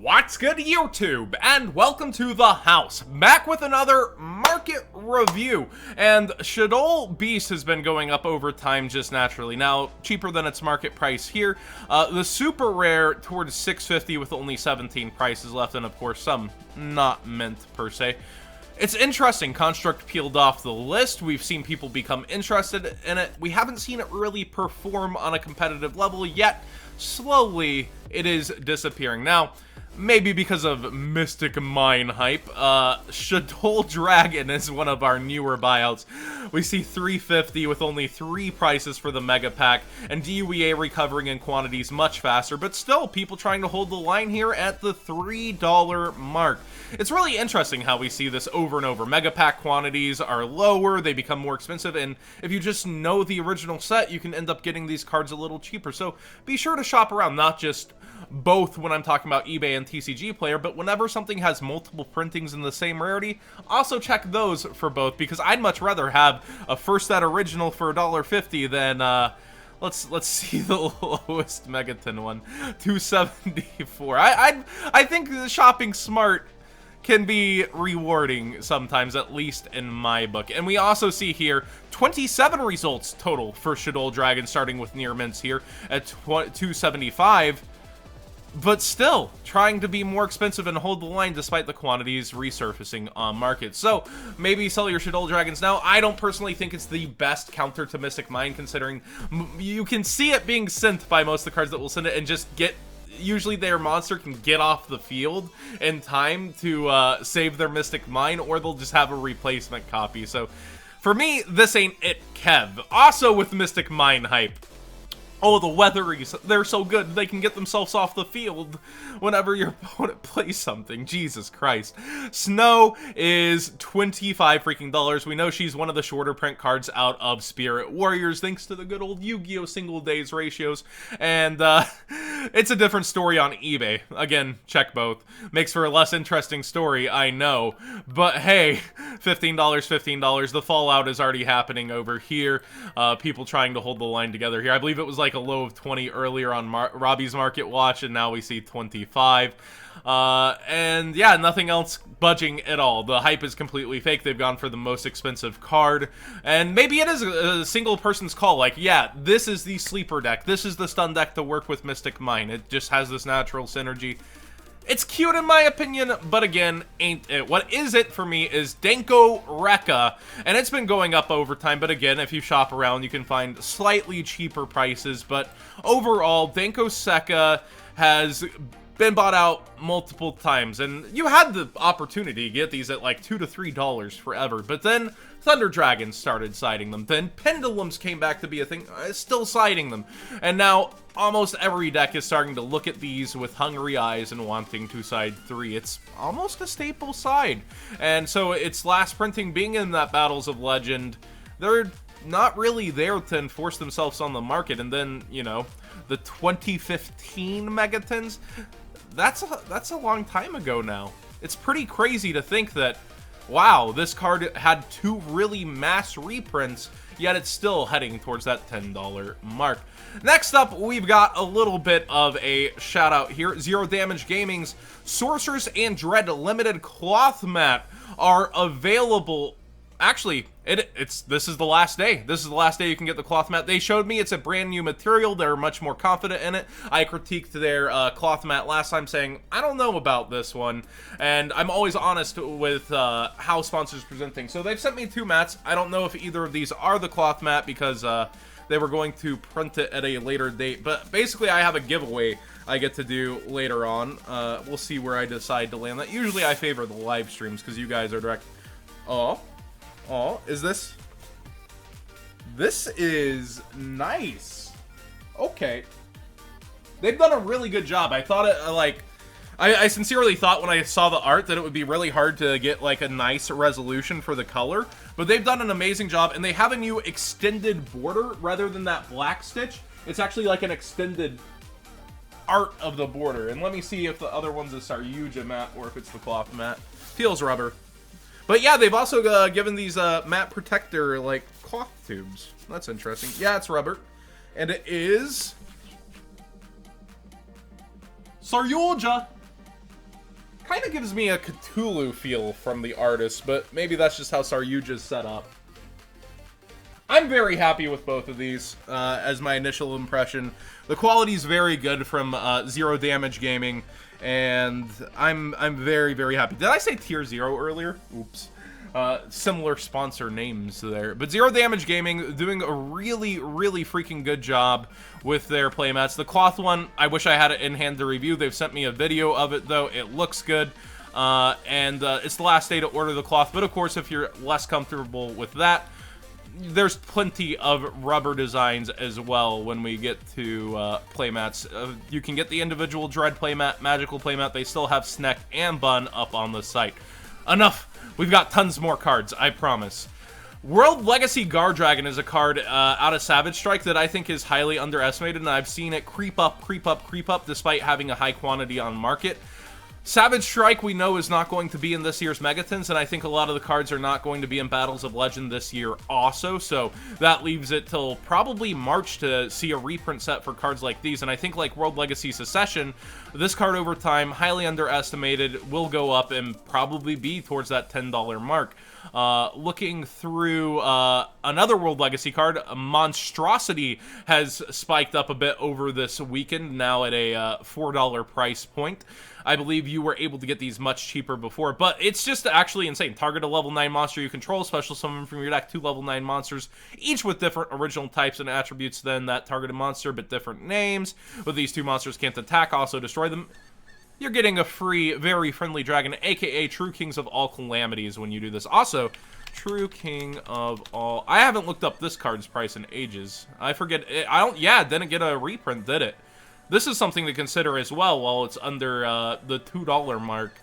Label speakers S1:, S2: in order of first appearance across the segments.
S1: What's good, YouTube? And welcome to the house, back with another market review. And Shaddoll Beast has been going up over time just naturally. Now, cheaper than its market price here. The super rare towards 650 with only 17 prices left, and of course some not mint per se. It's interesting, Construct peeled off the list. We've seen people become interested in it. We haven't seen it really perform on a competitive level yet. Slowly, it is disappearing. Now, maybe because of Mystic Mine hype, Shaddoll Dragon is one of our newer buyouts. We see 350 with only 3 prices for the Mega Pack, and DUEA recovering in quantities much faster, but still, people trying to hold the line here at the $3 mark. It's really interesting how we see this over and over. Mega Pack quantities are lower, they become more expensive, and if you just know the original set, you can end up getting these cards a little cheaper. So be sure to shop around, not just both when I'm talking about eBay and TCG Player, but whenever something has multiple printings in the same rarity, also check those for both, because I'd much rather have a first set original for $1.50 than, let's see the lowest Megaton one, $2.74. I think shopping smart can be rewarding sometimes, at least in my book. And we also see here 27 results total for Shaddoll Dragon, starting with near mints here at $2.75. But still, trying to be more expensive and hold the line despite the quantities resurfacing on market. So, maybe sell your Shaddoll Dragons now. I don't personally think it's the best counter to Mystic Mine, considering you can see it being sent by most of the cards that will send it and just get... Usually their monster can get off the field in time to save their Mystic Mine, or they'll just have a replacement copy. So, for me, this ain't it, Kev. Also with Mystic Mine hype. Oh, the Weatherys, they're so good, they can get themselves off the field whenever your opponent plays something. Jesus Christ. Snow is $25 freaking dollars. We know she's one of the shorter print cards out of Spirit Warriors, thanks to the good old Yu-Gi-Oh! Single days ratios. And, it's a different story on eBay. Again, check both. Makes for a less interesting story, I know. But hey, $15, $15. The fallout is already happening over here. People trying to hold the line together here. I believe it was like a low of 20 earlier on Robbie's Market Watch, and now we see 25. And yeah, nothing else budging at all. The hype is completely fake. They've gone for the most expensive card, and maybe it is a single person's call. Like, yeah, this is the sleeper deck. This is the stun deck to work with Mystic Mine. It just has this natural synergy. It's cute in my opinion, but again, ain't it. What is it for me is Denko Rekha, and it's been going up over time, but again, if you shop around, you can find slightly cheaper prices, but overall, Denko Rekha has been bought out multiple times, and you had the opportunity to get these at like $2 to $3 forever, but then Thunder Dragons started siding them, then Pendulums came back to be a thing, still siding them, and now almost every deck is starting to look at these with hungry eyes and wanting to side 3. It's almost a staple side, and so its last printing being in that Battles of Legend, they're not really there to enforce themselves on the market, and then, you know, the 2015 Megatons, that's a long time ago now. It's pretty crazy to think that, wow, this card had 2 really mass reprints, yet it's still heading towards that $10 mark. Next up, we've got a little bit of a shout out here. Zero Damage Gaming's Sorceress and Dread Limited Cloth Mat are available. Actually, this is the last day. This is the last day you can get the cloth mat. They showed me it's a brand new material. They're much more confident in it. I critiqued their cloth mat last time saying, I don't know about this one. And I'm always honest with how sponsors present things. So they've sent me 2 mats. I don't know if either of these are the cloth mat because they were going to print it at a later date. But basically, I have a giveaway I get to do later on. We'll see where I decide to land that. Usually I favor the live streams because you guys are direct. Oh, is this? This is nice. Okay. They've done a really good job. I thought it, I sincerely thought when I saw the art that it would be really hard to get, like, a nice resolution for the color. But they've done an amazing job, and they have a new extended border rather than that black stitch. It's actually like an extended art of the border. And let me see if the other one's this Saryuja mat or if it's the cloth mat. Feels rubber. But yeah, they've also given these matte protector, like, cloth tubes. That's interesting. Yeah, it's rubber. And it is... Saryuja! Kind of gives me a Cthulhu feel from the artist, but maybe that's just how Saryuja's set up. I'm very happy with both of these, as my initial impression. The quality's very good from Zero Damage Gaming, and I'm very, very happy. Did I say Tier 0 earlier? Oops. Similar sponsor names there. But Zero Damage Gaming doing a really, really freaking good job with their playmats. The cloth one, I wish I had it in hand to review. They've sent me a video of it, though. It looks good. It's the last day to order the cloth. But, of course, if you're less comfortable with that, there's plenty of rubber designs as well when we get to playmats. You can get the individual Dread playmat, Magical playmat. They still have Sneck and Bun up on the site. Enough. We've got tons more cards, I promise. World Legacy Guard Dragon is a card out of Savage Strike that I think is highly underestimated, and I've seen it creep up, despite having a high quantity on market. Savage Strike, we know, is not going to be in this year's Megatons, and I think a lot of the cards are not going to be in Battles of Legend this year also, so that leaves it till probably March to see a reprint set for cards like these, and I think like World Legacy Secession, this card over time, highly underestimated, will go up and probably be towards that $10 mark. Looking through another World Legacy card, Monstrosity has spiked up a bit over this weekend, now at a $4 price point. I believe you were able to get these much cheaper before, but it's just actually insane. Target a level 9 monster you control, special summon from your deck 2 level 9 monsters, each with different original types and attributes than that targeted monster, but different names. But these 2 monsters can't attack, also destroy them. You're getting a free, very friendly dragon, aka True Kings of all calamities when you do this. Also, True King of all... I haven't looked up this card's price in ages. I forget... Yeah, it didn't get a reprint, did it? This is something to consider as well while it's under the $2 mark.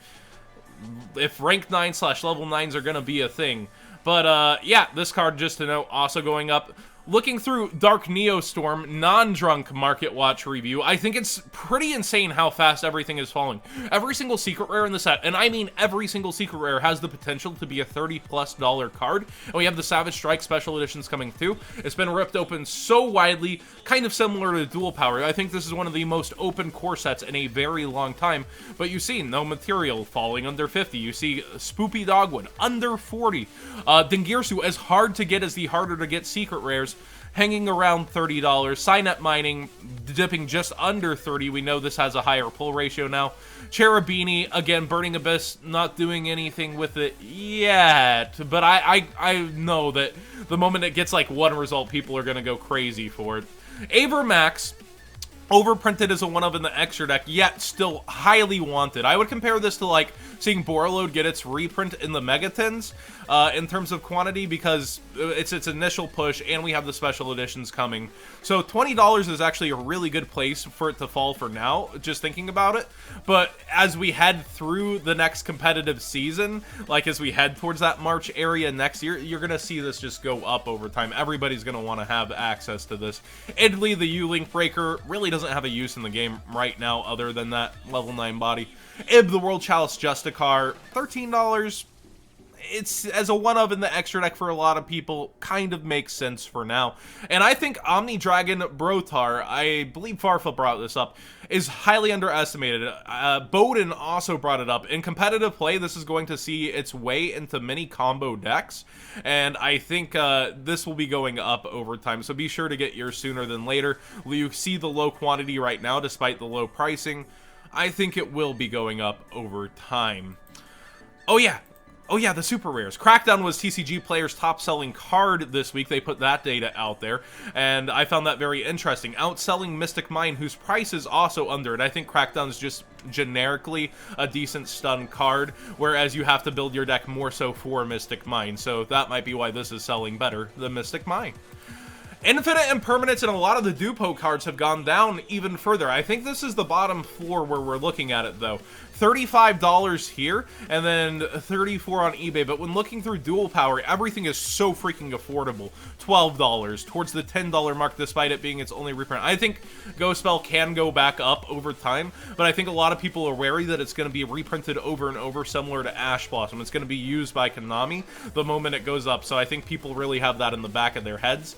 S1: If rank 9/level 9s are going to be a thing. But, yeah, this card, just to note, also going up. Looking through Dark Neostorm, non-drunk Market Watch review, I think it's pretty insane how fast everything is falling. Every single secret rare in the set, and I mean every single secret rare, has the potential to be a $30+ card. And we have the Savage Strike special editions coming through. It's been ripped open so widely, kind of similar to Dual Power. I think this is one of the most open core sets in a very long time. But you see no material falling under 50. You see Spoopy Dogwood under 40. Dengirsu, as hard to get as the harder to get secret rares, hanging around $30. Cynet Mining dipping just under 30. We know this has a higher pull ratio now. Cherubini, again, Burning Abyss, not doing anything with it yet. But I know that the moment it gets like one result, people are going to go crazy for it. Avermax, overprinted as a one-of in the extra deck, yet still highly wanted. I would compare this to like seeing Borreload get its reprint in the Megatons in terms of quantity, because it's its initial push and we have the special editions coming. So $20 is actually a really good place for it to fall for now, just thinking about it. But as we head through the next competitive season, like as we head towards that March area next year, you're going to see this just go up over time. Everybody's going to want to have access to this. Idly, the U-Link Breaker, really doesn't have a use in the game right now other than that level 9 body. Ib, the World Chalice Justicar, $13. It's as a one-of in the extra deck for a lot of people, kind of makes sense for now. And I think Omni Dragon Brotar, I believe Farfa brought this up, is highly underestimated. Bowden also brought it up. In competitive play, this is going to see its way into many combo decks, and I think this will be going up over time, so be sure to get yours sooner than later. You see the low quantity right now, despite the low pricing. I think it will be going up over time. Oh yeah, the super rares. Crackdown was TCG Player's top-selling card this week. They put that data out there, and I found that very interesting. Outselling Mystic Mine, whose price is also under it. I think Crackdown is just generically a decent stun card, whereas you have to build your deck more so for Mystic Mine, so that might be why this is selling better than Mystic Mine. Infinite Impermanence and a lot of the Dupo cards have gone down even further. I think this is the bottom floor where we're looking at it, though. $35 here, and then $34 on eBay, but when looking through Dual Power, everything is so freaking affordable. $12, towards the $10 mark, despite it being its only reprint. I think Ghost Spell can go back up over time, but I think a lot of people are wary that it's going to be reprinted over and over, similar to Ash Blossom. It's going to be used by Kaname the moment it goes up, so I think people really have that in the back of their heads.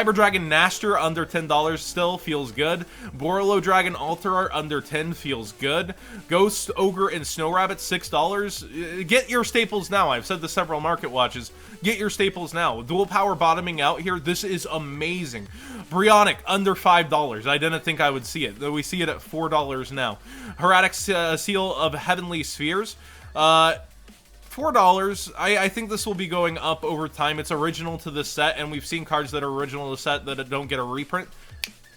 S1: Cyber Dragon Nashter under $10 still feels good. Borolo Dragon Altar Art under 10 feels good. Ghost Ogre and Snow Rabbit $6. Get your staples now. I've said this several market watches. Get your staples now. Dual Power bottoming out here. This is amazing. Brionic under $5. I didn't think I would see it, though we see it at $4 now. Herratic Seal of Heavenly Spheres. $4. I think this will be going up over time. It's original to the set, and we've seen cards that are original to the set that don't get a reprint.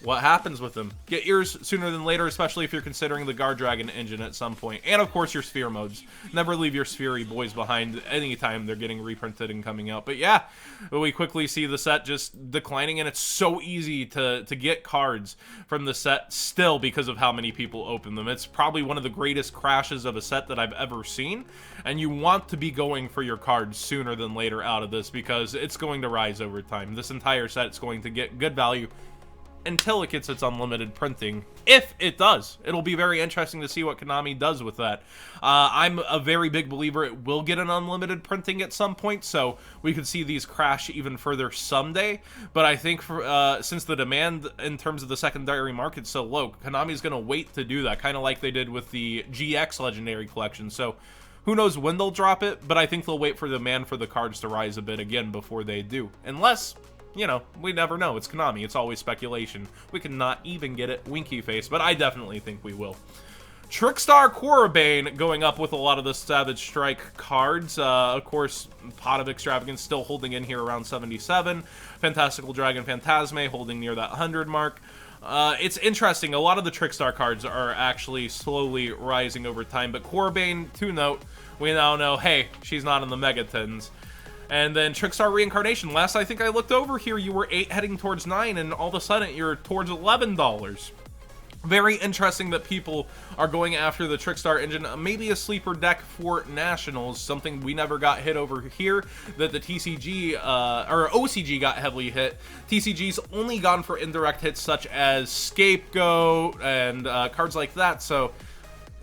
S1: What happens with them? Get yours sooner than later, especially if you're considering the Guard Dragon engine at some point. And, of course, your Sphere modes. Never leave your Sphere boys behind anytime they're getting reprinted and coming out. But, yeah, we quickly see the set just declining, and it's so easy to get cards from the set still because of how many people open them. It's probably one of the greatest crashes of a set that I've ever seen, and you want to be going for your cards sooner than later out of this because it's going to rise over time. This entire set's going to get good value until it gets its unlimited printing, if it does. It'll be very interesting to see what Kaname does with that. I'm a very big believer it will get an unlimited printing at some point, so we could see these crash even further someday. But I think since the demand in terms of the secondary market's so low, Kaname's going to wait to do that, kind of like they did with the GX Legendary Collection. So who knows when they'll drop it, but I think they'll wait for the demand for the cards to rise a bit again before they do. Unless, you know, we never know. It's Kaname. It's always speculation. We cannot even get it winky face, but I definitely think we will. Trickstar Korribane going up with a lot of the Savage Strike cards. Of course, Pot of Extravagance still holding in here around 77. Fantastical Dragon Phantasme holding near that 100 mark. It's interesting. A lot of the Trickstar cards are actually slowly rising over time, but Korribane, to note, we now know, hey, she's not in the Megatons. And then Trickstar Reincarnation. Last I think I looked over here, you were 8 heading towards 9, and all of a sudden you're towards $11. Very interesting that people are going after the Trickstar engine. Maybe a sleeper deck for Nationals, something we never got hit over here, that the TCG, or OCG got heavily hit. TCG's only gone for indirect hits such as Scapegoat and cards like that, so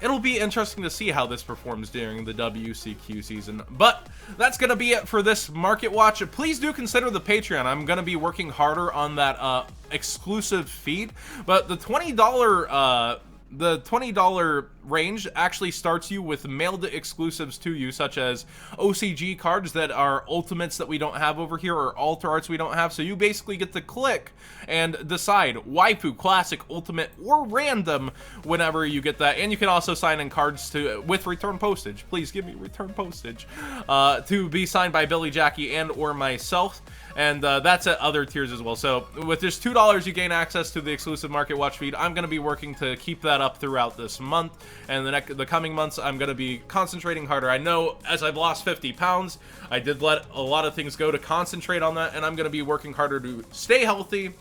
S1: it'll be interesting to see how this performs during the WCQ season. But that's going to be it for this Market Watch. Please do consider the Patreon. I'm going to be working harder on that exclusive feed. But the $20 range actually starts you with mailed exclusives to you, such as OCG cards that are ultimates that we don't have over here, or altar arts we don't have. So you basically get to click and decide waifu, classic, ultimate, or random whenever you get that. And you can also sign in cards with return postage. Please give me return postage to be signed by Billy, Jackie, and or myself. And that's at other tiers as well. So with just $2, you gain access to the exclusive Market Watch feed. I'm going to be working to keep that up throughout this month. And the coming months, I'm going to be concentrating harder. I know as I've lost 50 pounds, I did let a lot of things go to concentrate on that. And I'm going to be working harder to stay healthy,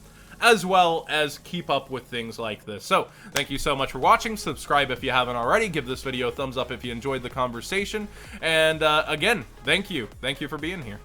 S1: as well as keep up with things like this. So thank you so much for watching. Subscribe if you haven't already. Give this video a thumbs up if you enjoyed the conversation. And again, thank you. Thank you for being here.